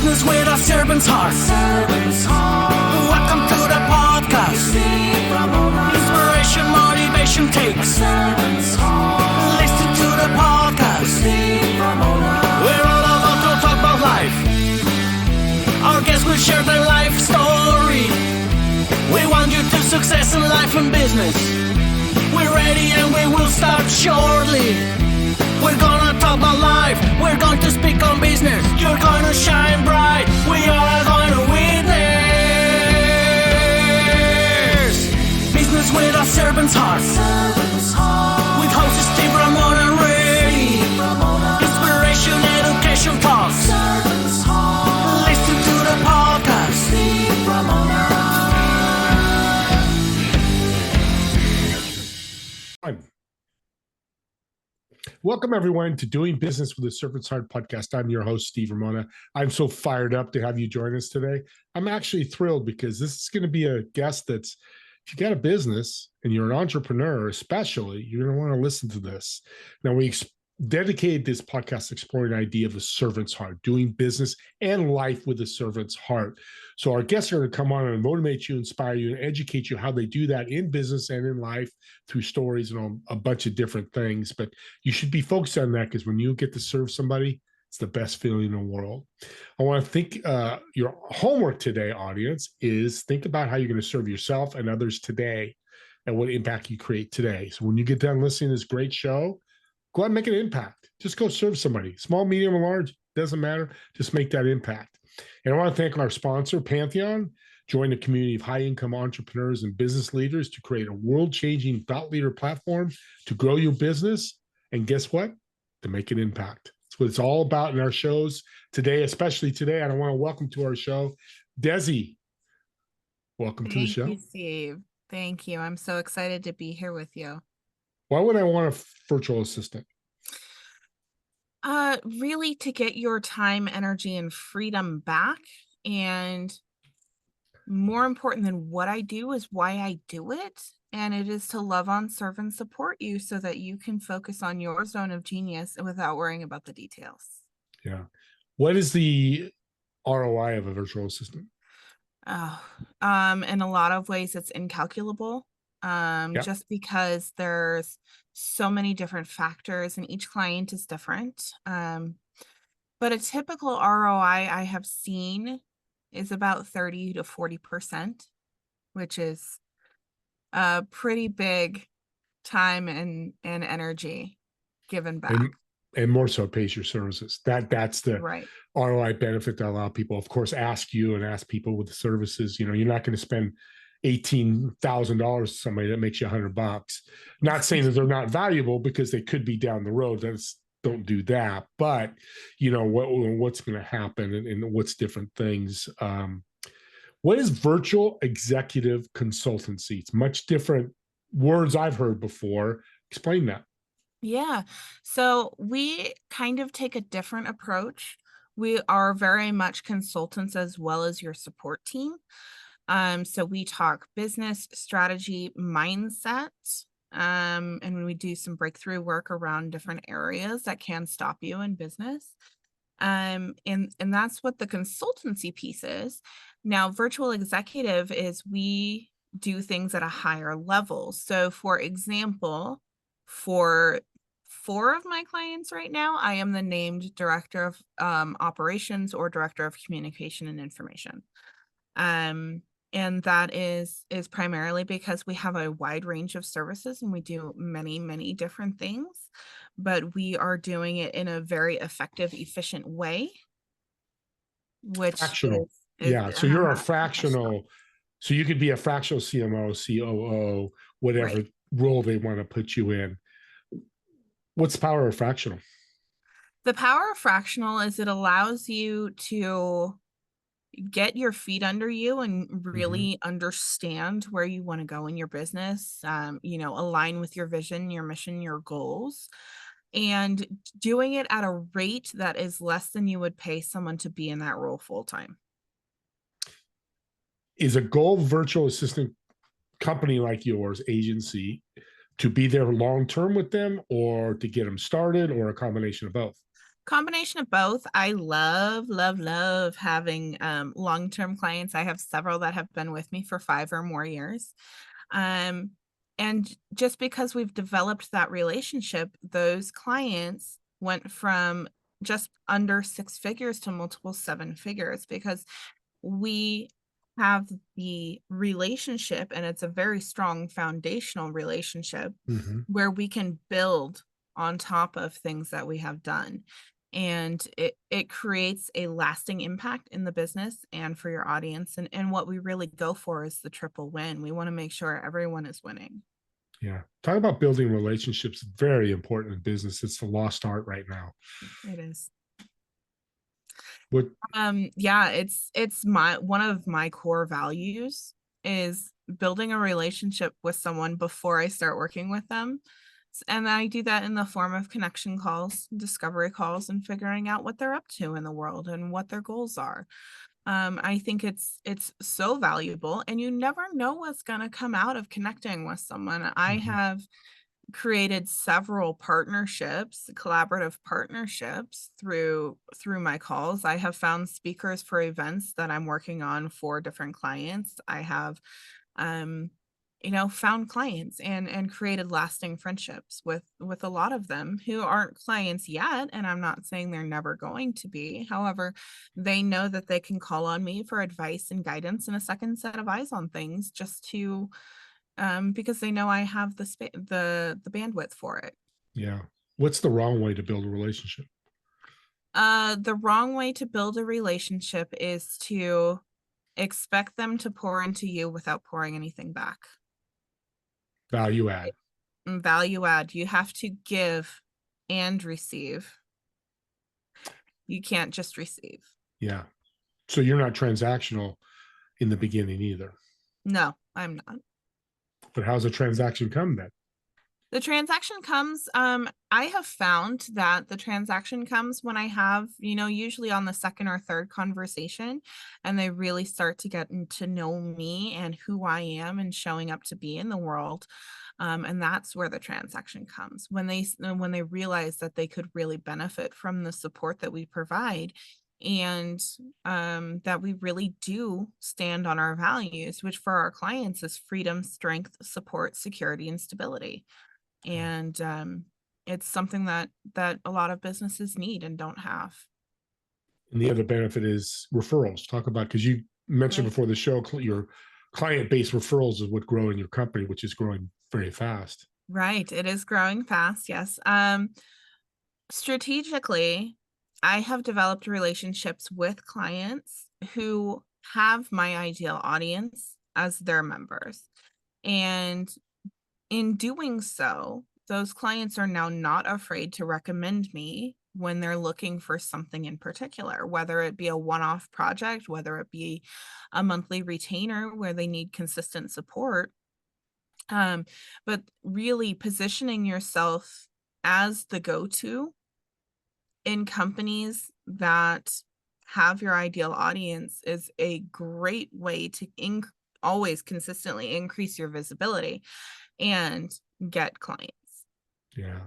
Business with a servant's heart. Welcome to the podcast. Inspiration, motivation takes. Listen to the podcast. We're all about to talk about life. Our guests will share their life story. We want you to success in life and business. We're ready and we will start shortly. We're gonna talk about life. We're going to speak on business. You're gonna shine bright. We are going to witness. Business with a servant's heart. With hosts Steve, Ramona, and Ray. Inspiration, education talks. Listen to the podcast. Steve, Ramona. Welcome, everyone, to Doing Business with a Servant's Heart podcast. I'm your host, Steve Ramona. I'm so fired up to have you join us today. I'm actually thrilled because this is going to be a guest that's, if you got a business and you're an entrepreneur, especially, you're going to want to listen to this. Now, we dedicated this podcast exploring the idea of a servant's heart, doing business and life with a servant's heart. So our guests are going to come on and motivate you, inspire you, and educate you how they do that in business and in life through stories and a bunch of different things. But you should be focused on that because when you get to serve somebody, it's the best feeling in the world. I want to think your homework today, audience, is think about how you're going to serve yourself and others today and what impact you create today. So when you get done listening to this great show, go out and make an impact. Just go serve somebody. Small, medium, or large, doesn't matter. Just make that impact. And I want to thank our sponsor, Pantheon. Join a community of high-income entrepreneurs and business leaders to create a world-changing thought leader platform to grow your business. And guess what? To make an impact. That's what it's all about in our shows today, especially today. And I want to welcome to our show, Desi. Welcome to the show. Thank you, Steve. Thank you. I'm so excited to be here with you. Why would I want a virtual assistant? Really to get your time, energy, and freedom back. And more important than what I do is why I do it. And it is to love on, serve, and support you so that you can focus on your zone of genius without worrying about the details. Yeah. What is the ROI of a virtual assistant? In a lot of ways, it's incalculable. Just because there's so many different factors and each client is different. But a typical ROI I have seen is about 30 to 40%, which is a pretty big time and energy given back. And more so pays your services. That's the right. ROI benefit that a lot of people, of course, ask you and ask people with the services. You know, you're not going to spend $18,000 to somebody that makes you $100. Not saying that they're not valuable because they could be down the road. Don't do that. But you know what's going to happen and what's different things. What is virtual executive consultancy? It's much different words I've heard before. Explain that. Yeah. So we kind of take a different approach. We are very much consultants as well as your support team. So we talk business, strategy, mindset, and we do some breakthrough work around different areas that can stop you in business. And that's what the consultancy piece is. Now, virtual executive is we do things at a higher level. So for example, for 4 of my clients right now, I am the named director of operations or director of communication and information. And that is primarily because we have a wide range of services and we do many, many different things, but we are doing it in a very effective, efficient way. Which fractional. So you're a fractional. So you could be a fractional CMO, COO, whatever role they want to put you in. What's the power of fractional? The power of fractional is it allows you to get your feet under you and really understand where you want to go in your business, align with your vision, your mission, your goals, and doing it at a rate that is less than you would pay someone to be in that role full time. Is a goal virtual assistant company like yours, agency, to be there long-term with them or to get them started or a combination of both? Combination of both. I love having long-term clients. I have several that have been with me for 5 or more years. Um, and just because we've developed that relationship, those clients went from just under 6 figures to multiple 7 figures because we have the relationship, and it's a very strong foundational relationship Mm-hmm. where we can build on top of things that we have done. And it creates a lasting impact in the business and for your audience. And what we really go for is the triple win. We want to make sure everyone is winning. Yeah. Talk about building relationships. Very important in business. It's the lost art right now. It is. What Yeah, it's my one of my core values is building a relationship with someone before I start working with them. And I do that in the form of connection calls, discovery calls, and figuring out what they're up to in the world and what their goals are. I think it's so valuable, and you never know what's going to come out of connecting with someone. I Mhm. have created several partnerships, collaborative partnerships through my calls. I have found speakers for events that I'm working on for different clients. I have um found clients and created lasting friendships with a lot of them who aren't clients yet, and I'm not saying they're never going to be. However, they know that they can call on me for advice and guidance and a second set of eyes on things, just to because they know I have the bandwidth for it. Yeah. What's the wrong way to build a relationship? The wrong way to build a relationship is to expect them to pour into you without pouring anything back. Value add. Value add. You have to give and receive. You can't just receive. Yeah. So you're not transactional in the beginning either. No, I'm not. But how's a transaction come then? The transaction comes, I have found that the transaction comes when I have, usually on the second or third conversation, and they really start to get to know me and who I am and showing up to be in the world. And that's where the transaction comes when they realize that they could really benefit from the support that we provide, and that we really do stand on our values, which for our clients is freedom, strength, support, security, and stability. Yeah. And it's something that a lot of businesses need and don't have. And the other benefit is referrals. Talk about, because you mentioned Right. before the show, your client based referrals is what grow in your company, which is growing very fast. Right. It is growing fast. Yes. Strategically, I have developed relationships with clients who have my ideal audience as their members. And in doing so, those clients are now not afraid to recommend me when they're looking for something in particular, whether it be a one-off project, whether it be a monthly retainer where they need consistent support. Um, but really positioning yourself as the go-to in companies that have your ideal audience is a great way to always consistently increase your visibility and get clients. Yeah.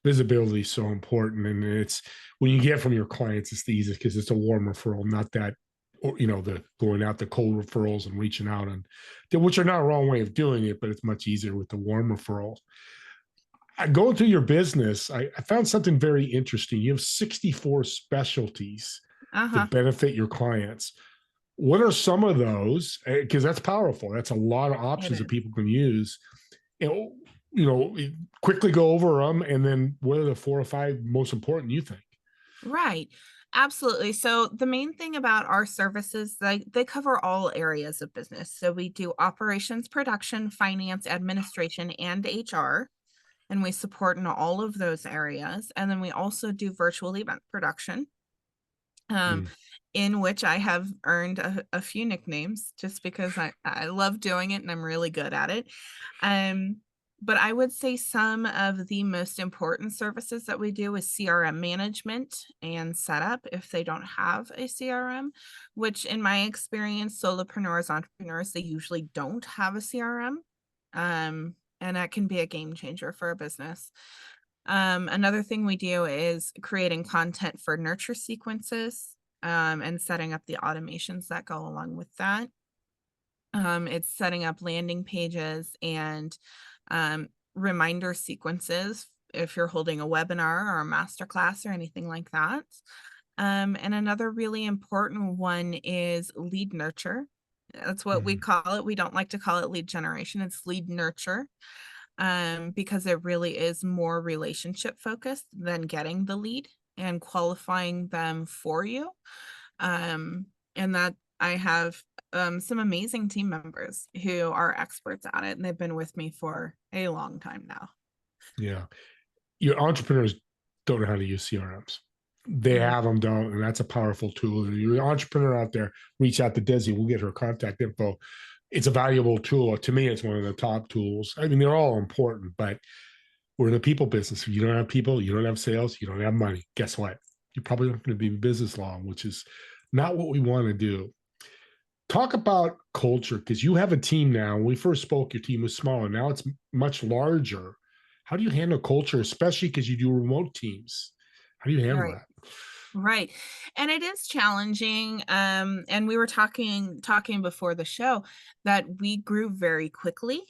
Visibility is so important. And it's when you get from your clients, it's the easiest because it's a warm referral, not that, or, the going out the cold referrals and reaching out, and which are not a wrong way of doing it, but it's much easier with the warm referral. Going through your business, I found something very interesting. You have 64 specialties to Uh-huh. benefit your clients. What are some of those? Because that's powerful. That's a lot of It options that is. people can use. And, quickly go over them. And then what are the 4 or 5 most important you think? Right. Absolutely. So the main thing about our services, they cover all areas of business. So we do operations, production, finance, administration, and HR, and we support in all of those areas. And then we also do virtual event production, um, Mm. in which I have earned a few nicknames just because I love doing it and I'm really good at it. Um, but I would say some of the most important services that we do is CRM management and setup if they don't have a CRM, which in my experience, solopreneurs, entrepreneurs, they usually don't have a CRM. And that can be a game changer for a business. Another thing we do is creating content for nurture sequences, and setting up the automations that go along with that. It's setting up landing pages and reminder sequences if you're holding a webinar or a masterclass or anything like that. And another really important one is lead nurture. That's what we call it. We don't like to call it lead generation. It's lead nurture, because it really is more relationship focused than getting the lead and qualifying them for you. And that I have some amazing team members who are experts at it, and they've been with me for a long time now. Yeah. Your entrepreneurs don't know how to use CRMs. They have them, don't, and that's a powerful tool. If you're an entrepreneur out there, reach out to Desi. We'll get her contact info. It's a valuable tool. To me, it's one of the top tools. I mean, they're all important, but we're in the people business. If you don't have people, you don't have sales, you don't have money. Guess what? You're probably not going to be in business long, which is not what we want to do. Talk about culture, because you have a team now. When we first spoke, your team was smaller. Now it's much larger. How do you handle culture, especially because you do remote teams? How do you handle Right. that? Right. And it is challenging. And we were talking before the show that we grew very quickly.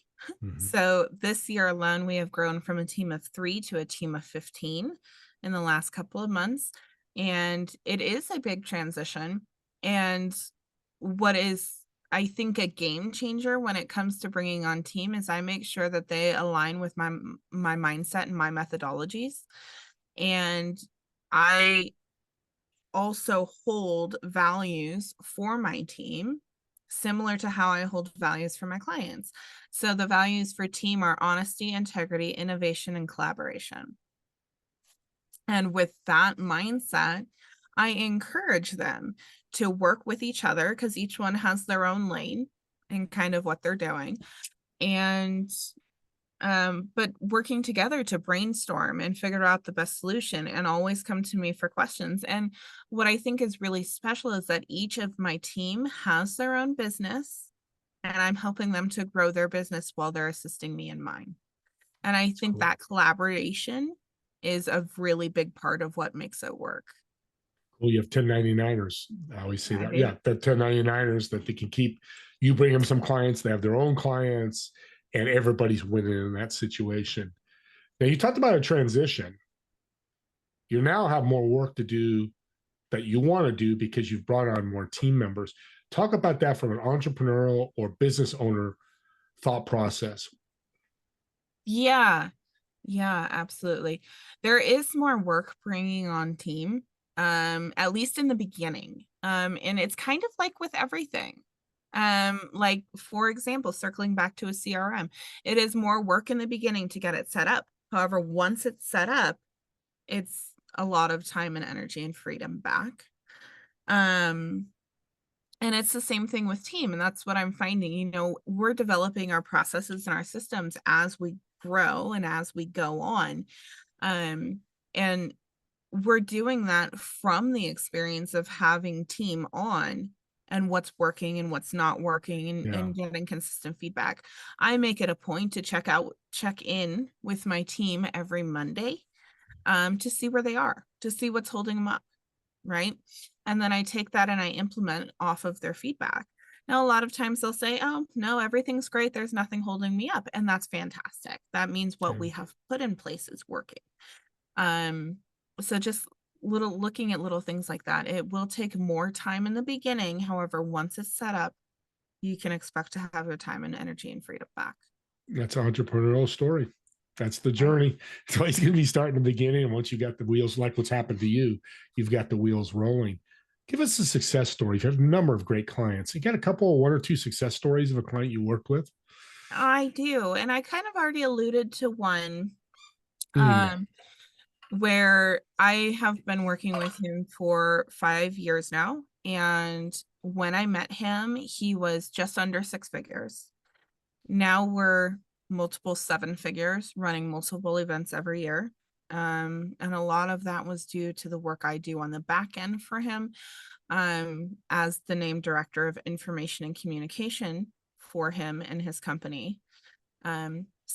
Mhm. So this year alone, we have grown from a team of 3 to a team of 15 in the last couple of months. And it is a big transition. And what is, I think, a game changer when it comes to bringing on team is I make sure that they align with my mindset and my methodologies. And I also hold values for my team similar to how I hold values for my clients. So the values for team are honesty, integrity, innovation, and collaboration. And with that mindset, I encourage them to work with each other because each one has their own lane and kind of what they're doing. And but working together to brainstorm and figure out the best solution and always come to me for questions. And what I think is really special is that each of my team has their own business and I'm helping them to grow their business while they're assisting me in mine. And I think Cool. that collaboration is a really big part of what makes it work. Well, you have 1099ers. I always say I that. do. Yeah, the 1099ers that they can keep. You bring them some clients, they have their own clients, and everybody's winning in that situation. Now, you talked about a transition. You now have more work to do that you want to do because you've brought on more team members. Talk about that from an entrepreneurial or business owner thought process. Yeah. Yeah, absolutely. There is more work bringing on team, at least in the beginning. And it's kind of like with everything. Like for example, circling back to a CRM, it is more work in the beginning to get it set up. However, once it's set up, it's a lot of time and energy and freedom back. Um, and it's the same thing with team. And that's what I'm finding. We're developing our processes and our systems as we grow and as we go on. Um, and we're doing that from the experience of having team on and what's working and what's not working Yeah. and getting consistent feedback. I make it a point to check in with my team every Monday, to see where they are, to see what's holding them up. Right. And then I take that and I implement off of their feedback. Now, a lot of times they'll say, oh, no, everything's great. There's nothing holding me up. And that's fantastic. That means what we have put in place is working. Um, so just looking at little things like that. It will take more time in the beginning. However, once it's set up, you can expect to have your time and energy and freedom back. That's an entrepreneurial story. That's the Right. journey. It's always going to be starting in the beginning. And once you got the wheels, like what's happened to you, you've got the wheels rolling. Give us a success story. You have a number of great clients. You got a couple, one or two success stories of a client you worked with? I do. And I kind of already alluded to one. Mm. Where I have been working with him for 5 years now. And when I met him, he was just under 6 figures. Now we're multiple 7 figures, running multiple events every year. And a lot of that was due to the work I do on the back end for him, as the name director of information and communication for him and his company.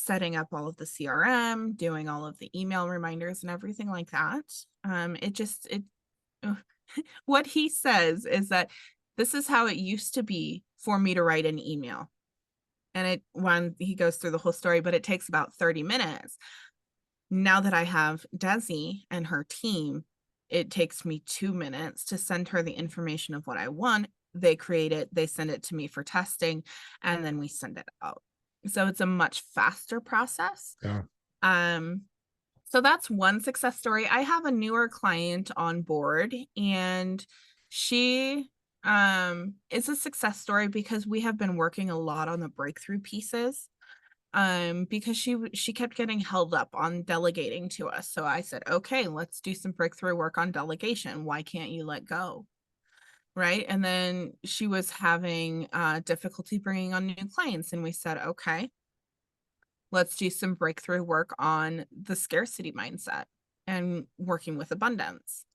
setting up all of the CRM, doing all of the email reminders and everything like that. What he says is that this is how it used to be for me to write an email. And when he goes through the whole story, but it takes about 30 minutes. Now that I have Desi and her team, it takes me 2 minutes to send her the information of what I want. They create it, they send it to me for testing, and then we send it out. So it's a much faster process. Yeah. So that's one success story. I have a newer client on board, and she is a success story because we have been working a lot on the breakthrough pieces. Because she kept getting held up on delegating to us. So I said, okay, let's do some breakthrough work on delegation. Why can't you let go? Right. And then she was having difficulty bringing on new clients. And we said, okay, let's do some breakthrough work on the scarcity mindset and working with abundance.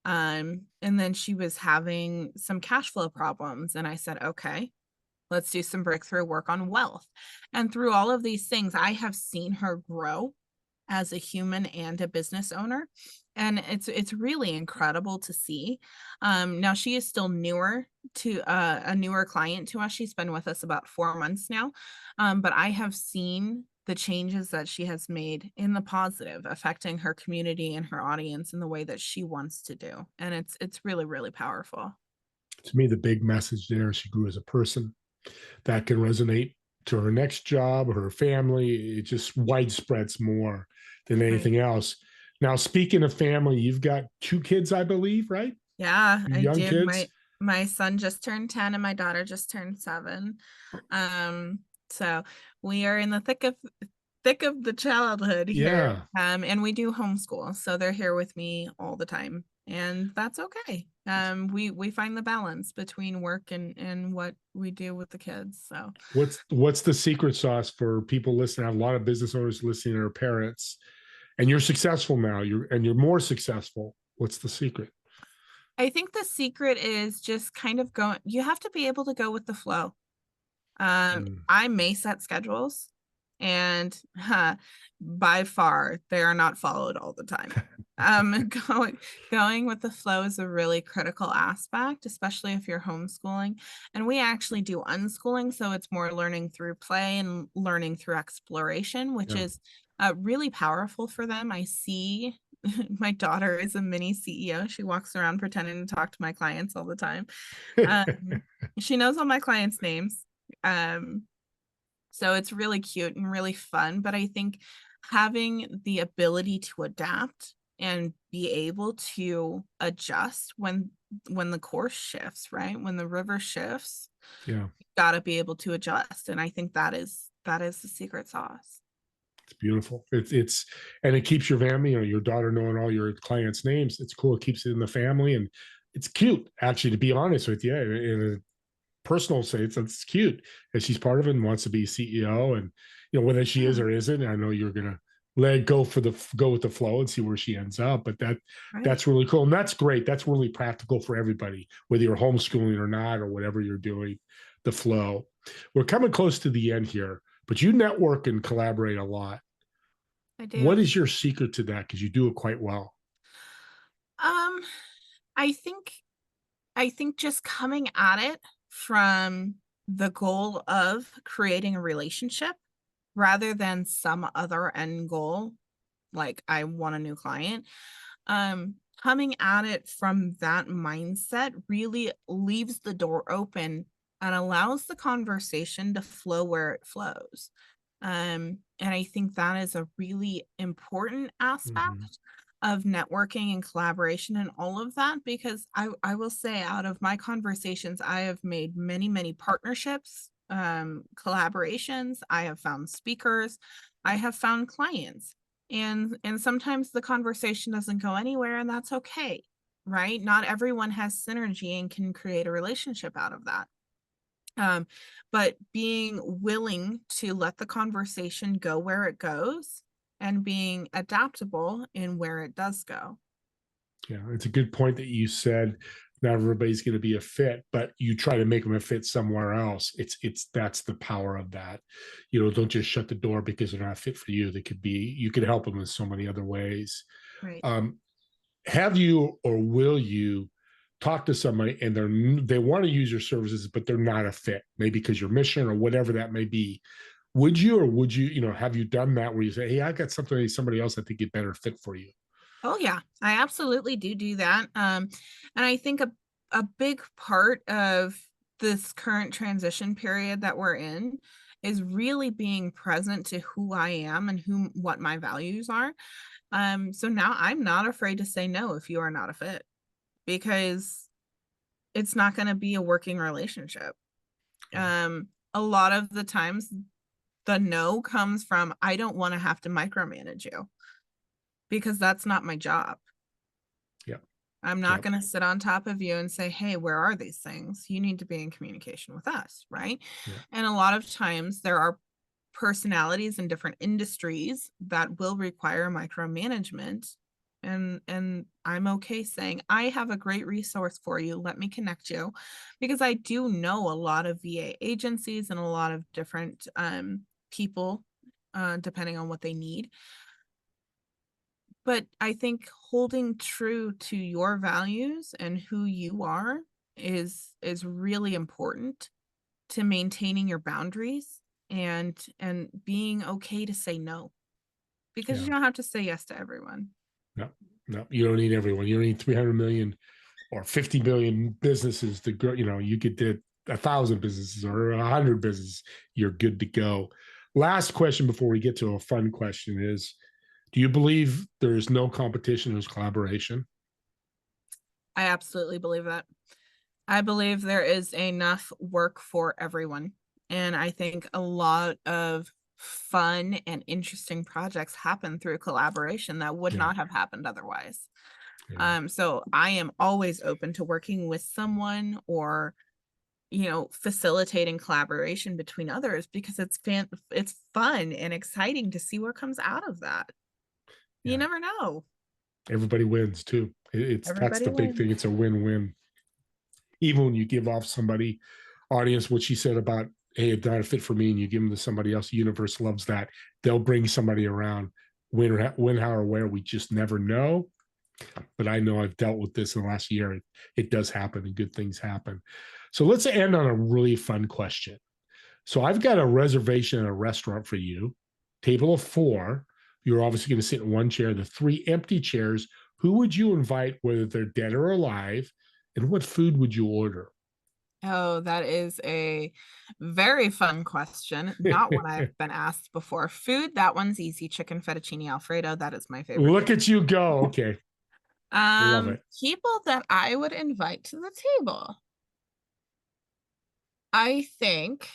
And then she was having some cash flow problems. And I said, okay, let's do some breakthrough work on wealth. And through all of these things, I have seen her grow as a human and a business owner. And it's really incredible to see. Now she is still newer to a newer client to us. She's been with us about 4 months now. But I have seen the changes that she has made in the positive, affecting her community and her audience in the way that she wants to do. And it's really, really powerful. To me, the big message there, she grew as a person. That can resonate to her next job, her family. It just widespreads more than anything else. Now, speaking of family, you've got 2 kids, I believe, right? Yeah, I Young do. kids. My son just turned 10 and my daughter just turned 7. So we are in the thick of the childhood here. Yeah. And we do homeschool. So they're here with me all the time. And that's okay. We find the balance between work and what we do with the kids. So What's the secret sauce for people listening? I have a lot of business owners listening to their parents, and you're successful now. You're more successful. What's the secret? I think the secret is just kind of going, you have to be able to go with the flow. I may set schedules, and by far they are not followed all the time. Going with the flow is a really critical aspect, especially if you're homeschooling. And we actually do unschooling, so it's more learning through play and learning through exploration, which is really powerful for them. I see my daughter is a mini CEO. She walks around pretending to talk to my clients all the time. She knows all my clients' names. So it's really cute and really fun. But I think having the ability to adapt and be able to adjust when the course shifts, right? When the river shifts, Yeah, you gotta be able to adjust. And I think that is the secret sauce. it's beautiful. It's and it keeps your family, your daughter knowing all your clients' names. It's cool. It keeps it in the family, and it's cute, actually, to be honest with you. In a personal sense, it's cute that she's part of it and wants to be CEO, and whether she is or isn't, I know you're gonna let go with the flow and see where she ends up. But that's really cool, and that's great. That's really practical for everybody, whether you're homeschooling or not, or whatever you're doing. The flow. We're coming close to the end here, but you network and collaborate a lot. I do. What is your secret to that? Because you do it quite well. I think just coming at it from the goal of creating a relationship rather than some other end goal, like I want a new client. Coming at it from that mindset really leaves the door open and allows the conversation to flow where it flows. And I think that is a really important aspect of networking and collaboration and all of that, because I will say, out of my conversations, I have made many, many partnerships, collaborations. I have found speakers, I have found clients, and sometimes the conversation doesn't go anywhere, and that's okay, right? Not everyone has synergy and can create a relationship out of that. But being willing to let the conversation go where it goes and being adaptable in where it does go. Yeah, it's a good point that you said. Not everybody's going to be a fit, but you try to make them a fit somewhere else. That's the power of that. Don't just shut the door because they're not fit for you. You could help them in so many other ways. Right. Have you or will you talk to somebody and they want to use your services, but they're not a fit, maybe because your mission or whatever that may be? Would you, have you done that where you say, hey, I got somebody else I think it better fit for you? Oh yeah, I absolutely do that. And I think a big part of this current transition period that we're in is really being present to who I am and what my values are. So now I'm not afraid to say no if you are not a fit, because it's not going to be a working relationship. A lot of the times the no comes from, I don't want to have to micromanage you, because that's not my job. Yeah. I'm not going to sit on top of you and say, hey, where are these things? You need to be in communication with us, right? Yeah. And a lot of times there are personalities in different industries that will require micromanagement. And I'm okay saying, I have a great resource for you. Let me connect you. Because I do know a lot of VA agencies and a lot of different people, depending on what they need. But I think holding true to your values and who you are is really important to maintaining your boundaries and being okay to say no, because you don't have to say yes to everyone. No, you don't need everyone. You don't need 300 million or 50 million businesses to grow. You could do 1,000 businesses or 100 businesses. You're good to go. Last question before we get to a fun question is, do you believe there is no competition, there's collaboration? I absolutely believe that. I believe there is enough work for everyone. And I think a lot of fun and interesting projects happen through collaboration that would not have happened otherwise. So I am always open to working with someone or, facilitating collaboration between others, because it's fun and exciting to see what comes out of that. You never know. Everybody wins too. That's the big thing. It's a win-win. Even when you give off somebody, audience, what she said about, hey, it's not a fit for me, and you give them to somebody else, the universe loves that. They'll bring somebody around. When, how, or where, we just never know. But I know I've dealt with this in the last year. It does happen, and good things happen. So let's end on a really fun question. So I've got a reservation at a restaurant for you, table of 4. You're obviously going to sit in one chair. The 3 empty chairs. Who would you invite, whether they're dead or alive? And what food would you order? Oh, that is a very fun question. Not one I've been asked before. Food, that one's easy. Chicken fettuccine Alfredo. That is my favorite. Look at you go. Okay. Love it. People that I would invite to the table. I think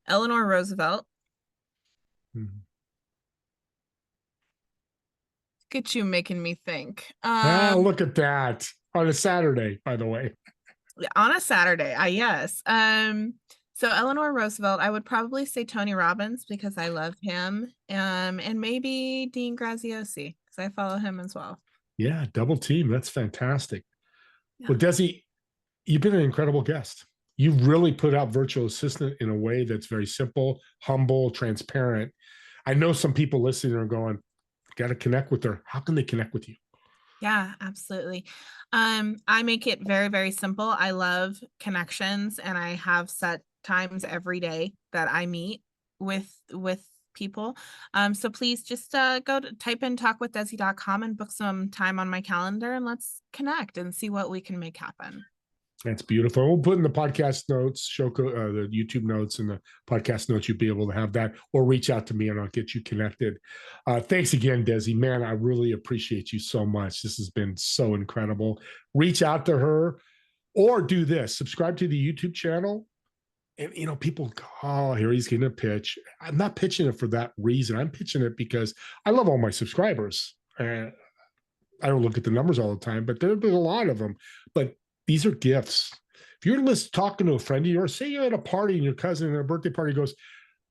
Eleanor Roosevelt. Mm-hmm. Look at you making me think. Look at that. On a Saturday, by the way. On a Saturday, yes. So Eleanor Roosevelt, I would probably say Tony Robbins, because I love him. And maybe Dean Graziosi, because I follow him as well. Yeah, double team. That's fantastic. Yeah. Well, Desi, you've been an incredible guest. You've really put out Virtual Assistant in a way that's very simple, humble, transparent. I know some people listening are going, got to connect with her. How can they connect with you? Yeah, absolutely. I make it very, very simple. I love connections, and I have set times every day that I meet with people. So please just go to type in talkwithdesi.com and book some time on my calendar, and let's connect and see what we can make happen. That's beautiful. We'll put in the podcast notes, the YouTube notes and the podcast notes. You'll be able to have that, or reach out to me and I'll get you connected. Thanks again, Desi. Man, I really appreciate you so much. This has been so incredible. Reach out to her, or do this: subscribe to the YouTube channel. And, people go, oh, here he's getting a pitch. I'm not pitching it for that reason. I'm pitching it because I love all my subscribers. I don't look at the numbers all the time, but there's a lot of them. But these are gifts. If you're talking to a friend of yours, say you're at a party and your cousin at a birthday party goes,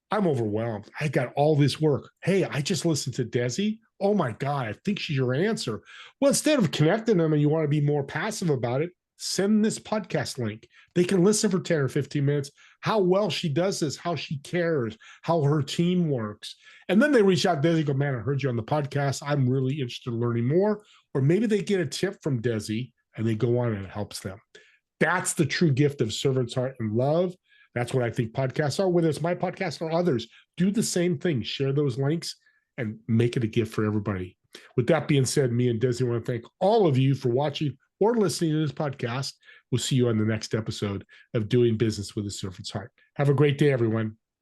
I'm overwhelmed. I got all this work. Hey, I just listened to Desi, oh my God, I think she's your answer. Well, instead of connecting them and you want to be more passive about it, send this podcast link. They can listen for 10 or 15 minutes, how well she does this, how she cares, how her team works. And then they reach out to Desi and go, man, I heard you on the podcast. I'm really interested in learning more. Or maybe they get a tip from Desi and they go on and it helps them. That's the true gift of servant's heart and love. That's what I think podcasts are, whether it's my podcast or others. Do the same thing. Share those links and make it a gift for everybody. With that being said, me and Desi want to thank all of you for watching or listening to this podcast. We'll see you on the next episode of Doing Business with a Servant's Heart. Have a great day, everyone.